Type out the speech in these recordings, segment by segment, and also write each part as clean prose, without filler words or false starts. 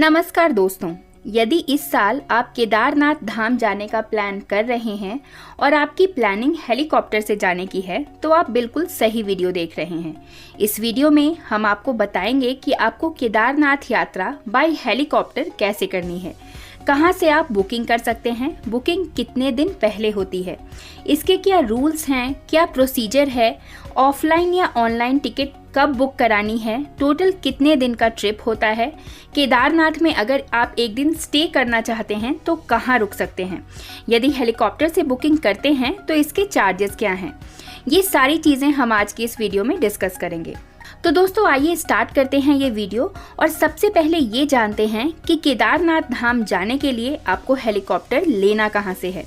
नमस्कार दोस्तों, यदि इस साल आप केदारनाथ धाम जाने का प्लान कर रहे हैं और आपकी प्लानिंग हेलीकॉप्टर से जाने की है तो आप बिल्कुल सही वीडियो देख रहे हैं। इस वीडियो में हम आपको बताएंगे कि आपको केदारनाथ यात्रा बाय हेलीकॉप्टर कैसे करनी है, कहां से आप बुकिंग कर सकते हैं, बुकिंग कितने दिन पहले होती है, इसके क्या रूल्स हैं, क्या प्रोसीजर है, ऑफलाइन या ऑनलाइन टिकट कब बुक करानी है, टोटल कितने दिन का ट्रिप होता है, केदारनाथ में अगर आप एक दिन स्टे करना चाहते हैं तो कहाँ रुक सकते हैं, यदि हेलीकॉप्टर से बुकिंग करते हैं तो इसके चार्जेस क्या हैं, ये सारी चीज़ें हम आज की इस वीडियो में डिस्कस करेंगे। तो दोस्तों आइए स्टार्ट करते हैं ये वीडियो और सबसे पहले ये जानते हैं कि केदारनाथ धाम जाने के लिए आपको हेलीकॉप्टर लेना कहाँ से है।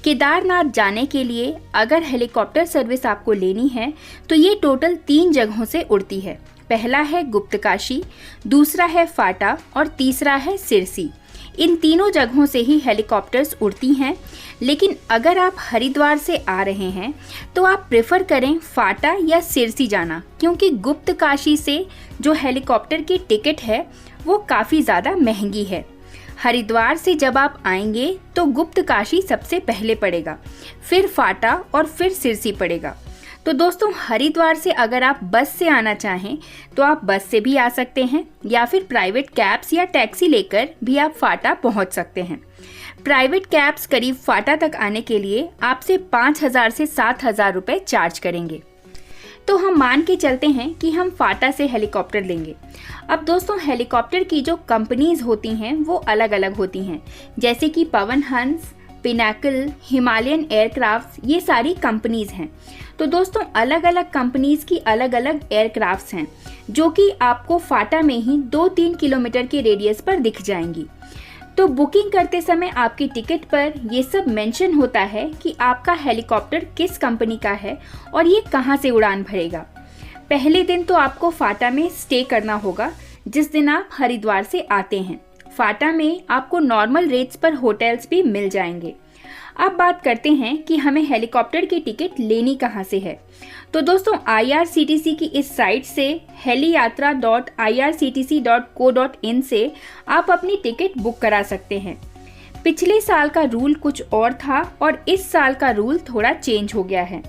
केदारनाथ जाने के लिए अगर हेलीकॉप्टर सर्विस आपको लेनी है तो ये टोटल 3 जगहों से उड़ती है। पहला है गुप्तकाशी, दूसरा है फाटा और तीसरा है सिरसी। इन तीनों जगहों से ही हेलीकॉप्टर्स उड़ती हैं, लेकिन अगर आप हरिद्वार से आ रहे हैं तो आप प्रेफर करें फाटा या सिरसी जाना, क्योंकि गुप्तकाशी से जो हेलीकॉप्टर की टिकट है वो काफ़ी ज़्यादा महंगी है। हरिद्वार से जब आप आएंगे तो गुप्तकाशी सबसे पहले पड़ेगा, फिर फाटा और फिर सिरसी पड़ेगा। तो दोस्तों हरिद्वार से अगर आप बस से आना चाहें तो आप बस से भी आ सकते हैं या फिर प्राइवेट कैब्स या टैक्सी लेकर भी आप फाटा पहुंच सकते हैं। प्राइवेट कैब्स करीब फाटा तक आने के लिए आपसे 5,000 से 7,000 रुपये चार्ज करेंगे। तो हम मान के चलते हैं कि हम फाटा से हेलीकॉप्टर लेंगे। अब दोस्तों हेलीकॉप्टर की जो कंपनीज होती हैं वो अलग अलग होती हैं, जैसे कि Pawan Hans, Pinnacle, Himalayan aircrafts, ये सारी कंपनीज हैं। तो दोस्तों अलग अलग कंपनीज की अलग अलग एयरक्राफ्ट्स हैं जो कि आपको फाटा में ही 2-3 किलोमीटर के रेडियस पर दिख जाएंगी। तो बुकिंग करते समय आपकी टिकट पर ये सब मेंशन होता है कि आपका हेलीकॉप्टर किस कंपनी का है और ये कहाँ से उड़ान भरेगा। पहले दिन तो आपको फाटा में स्टे करना होगा जिस दिन आप हरिद्वार से आते हैं। फाटा में आपको नॉर्मल रेट्स पर होटल्स भी मिल जाएंगे। अब बात करते हैं कि हमें हेलीकॉप्टर की टिकट लेनी कहाँ से है। तो दोस्तों IRCTC की इस साइट से heliyatra.irctc.co.in से आप अपनी टिकट बुक करा सकते हैं। पिछले साल का रूल कुछ और था और इस साल का रूल थोड़ा चेंज हो गया है।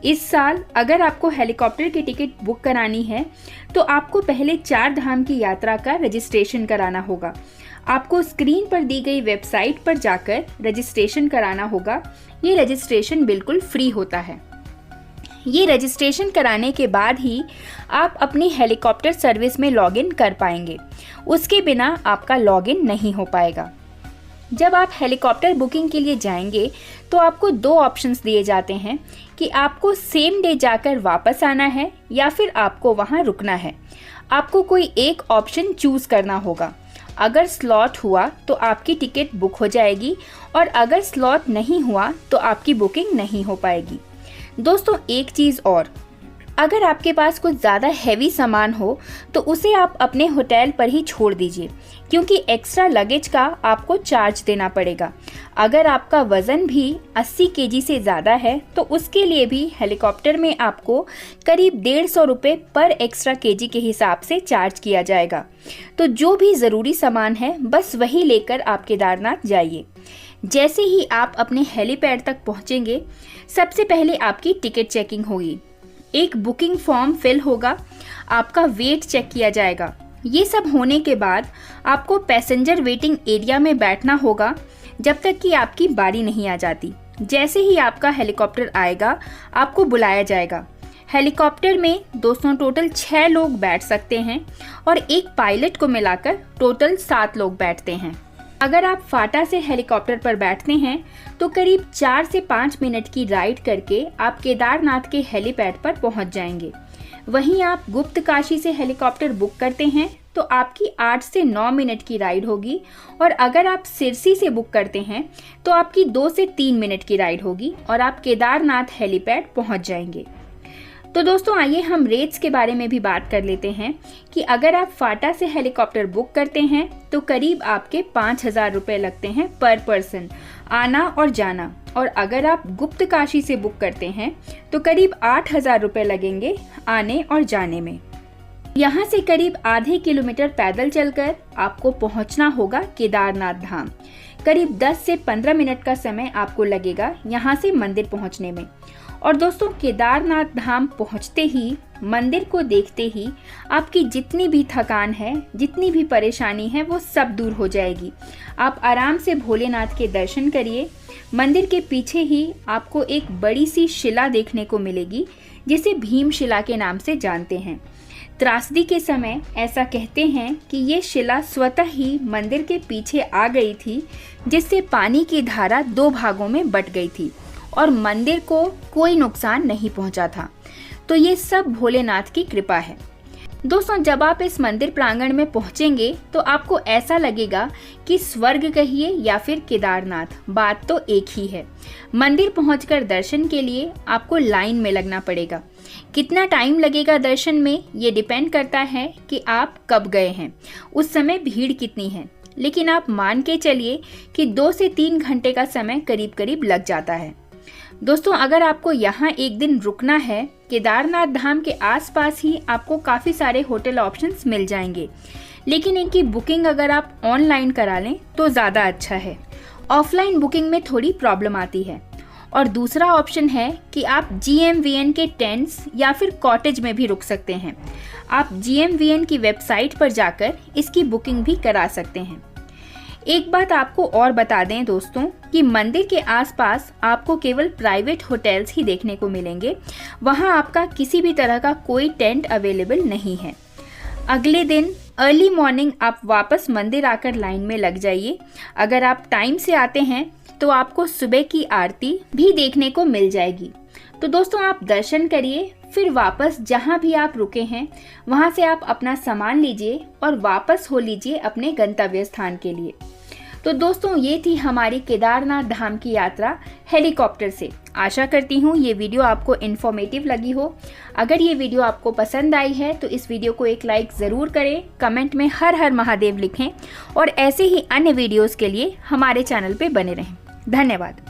इस साल अगर आपको हेलीकॉप्टर की टिकट बुक करानी है तो आपको पहले 4 धाम की यात्रा का रजिस्ट्रेशन कराना होगा। आपको स्क्रीन पर दी गई वेबसाइट पर जाकर रजिस्ट्रेशन कराना होगा। ये रजिस्ट्रेशन बिल्कुल फ्री होता है। ये रजिस्ट्रेशन कराने के बाद ही आप अपनी हेलीकॉप्टर सर्विस में लॉगिन कर पाएंगे, उसके बिना आपका लॉगिन नहीं हो पाएगा। जब आप हेलीकॉप्टर बुकिंग के लिए जाएंगे तो आपको 2 ऑप्शंस दिए जाते हैं कि आपको सेम डे जाकर वापस आना है या फिर आपको वहां रुकना है। आपको कोई एक ऑप्शन चूज करना होगा। अगर स्लॉट हुआ तो आपकी टिकट बुक हो जाएगी और अगर स्लॉट नहीं हुआ तो आपकी बुकिंग नहीं हो पाएगी। दोस्तों एक चीज़ और, अगर आपके पास कुछ ज़्यादा हैवी सामान हो तो उसे आप अपने होटल पर ही छोड़ दीजिए, क्योंकि एक्स्ट्रा लगेज का आपको चार्ज देना पड़ेगा। अगर आपका वज़न भी 80 kg से ज़्यादा है तो उसके लिए भी हेलीकॉप्टर में आपको करीब 150 रुपये पर एक्स्ट्रा kg के हिसाब से चार्ज किया जाएगा। तो जो भी ज़रूरी सामान है बस वही लेकर आप केदारनाथ जाइए। जैसे ही आप अपने हेलीपैड तक पहुँचेंगे सबसे पहले आपकी टिकट चेकिंग होगी, एक बुकिंग फॉर्म फिल होगा, आपका वेट चेक किया जाएगा। ये सब होने के बाद आपको पैसेंजर वेटिंग एरिया में बैठना होगा जब तक कि आपकी बारी नहीं आ जाती। जैसे ही आपका हेलीकॉप्टर आएगा आपको बुलाया जाएगा। हेलीकॉप्टर में दोस्तों टोटल 6 लोग बैठ सकते हैं और एक पायलट को मिलाकर टोटल 7 लोग बैठते हैं। अगर आप फाटा से हेलीकॉप्टर पर बैठते हैं तो करीब 4 से 5 मिनट की राइड करके आप केदारनाथ के हेलीपैड पर पहुंच जाएंगे। वहीं आप गुप्तकाशी से हेलीकॉप्टर बुक करते हैं तो आपकी 8 से 9 मिनट की राइड होगी और अगर आप सिरसी से बुक करते हैं तो आपकी 2 से 3 मिनट की राइड होगी और आप केदारनाथ हेलीपैड पहुंच जाएंगे। तो दोस्तों आइए हम रेट्स के बारे में भी बात कर लेते हैं कि अगर आप फाटा से हेलीकॉप्टर बुक करते हैं तो करीब आपके 5,000 रुपये लगते हैं पर पर्सन आना और जाना, और अगर आप गुप्तकाशी से बुक करते हैं तो करीब 8,000 रुपये लगेंगे आने और जाने में। यहाँ से करीब आधे किलोमीटर पैदल चलकर आपको पहुँचना होगा केदारनाथ धाम। करीब 10 से 15 मिनट का समय आपको लगेगा यहाँ से मंदिर पहुँचने में। और दोस्तों, केदारनाथ धाम पहुँचते ही, मंदिर को देखते ही आपकी जितनी भी थकान है, जितनी भी परेशानी है, वो सब दूर हो जाएगी। आप आराम से भोलेनाथ के दर्शन करिए। मंदिर के पीछे ही आपको एक बड़ी सी शिला देखने को मिलेगी, जिसे भीम शिला के नाम से जानते हैं। त्रासदी के समय ऐसा कहते हैं कि ये शिला स्वतः ही मंदिर के पीछे आ गई थी, जिससे पानी की धारा 2 भागों में बट गई थी और मंदिर को कोई नुकसान नहीं पहुंचा था। तो ये सब भोलेनाथ की कृपा है। दोस्तों, जब आप इस मंदिर प्रांगण में पहुंचेंगे तो आपको ऐसा लगेगा कि स्वर्ग कहिए या फिर केदारनाथ, बात तो एक ही है। मंदिर पहुंचकर दर्शन के लिए आपको लाइन में लगना पड़ेगा। कितना टाइम लगेगा दर्शन में, ये डिपेंड करता है कि आप कब गए हैं, उस समय भीड़ कितनी है। लेकिन आप मान के चलिए कि 2 से 3 घंटे का समय करीब करीब लग जाता है। दोस्तों, अगर आपको यहाँ एक दिन रुकना है, केदारनाथ धाम के आसपास ही आपको काफ़ी सारे होटल ऑप्शंस मिल जाएंगे, लेकिन इनकी बुकिंग अगर आप ऑनलाइन करा लें तो ज़्यादा अच्छा है। ऑफलाइन बुकिंग में थोड़ी प्रॉब्लम आती है। और दूसरा ऑप्शन है कि आप GMVN के टेंट्स या फिर कॉटेज में भी रुक सकते हैं। आप GMVN की वेबसाइट पर जाकर इसकी बुकिंग भी करा सकते हैं। एक बात आपको और बता दें दोस्तों कि मंदिर के आसपास आपको केवल प्राइवेट होटल्स ही देखने को मिलेंगे। वहां आपका किसी भी तरह का कोई टेंट अवेलेबल नहीं है। अगले दिन अर्ली मॉर्निंग आप वापस मंदिर आकर लाइन में लग जाइए। अगर आप टाइम से आते हैं तो आपको सुबह की आरती भी देखने को मिल जाएगी। तो दोस्तों, आप दर्शन करिए, फिर वापस जहाँ भी आप रुके हैं वहाँ से आप अपना सामान लीजिए और वापस हो लीजिए अपने गंतव्य स्थान के लिए। तो दोस्तों, ये थी हमारी केदारनाथ धाम की यात्रा हेलीकॉप्टर से। आशा करती हूँ ये वीडियो आपको इन्फॉर्मेटिव लगी हो। अगर ये वीडियो आपको पसंद आई है तो इस वीडियो को एक लाइक ज़रूर करें, कमेंट में हर हर महादेव लिखें और ऐसे ही अन्य वीडियोज़ के लिए हमारे चैनल पे बने रहें। धन्यवाद।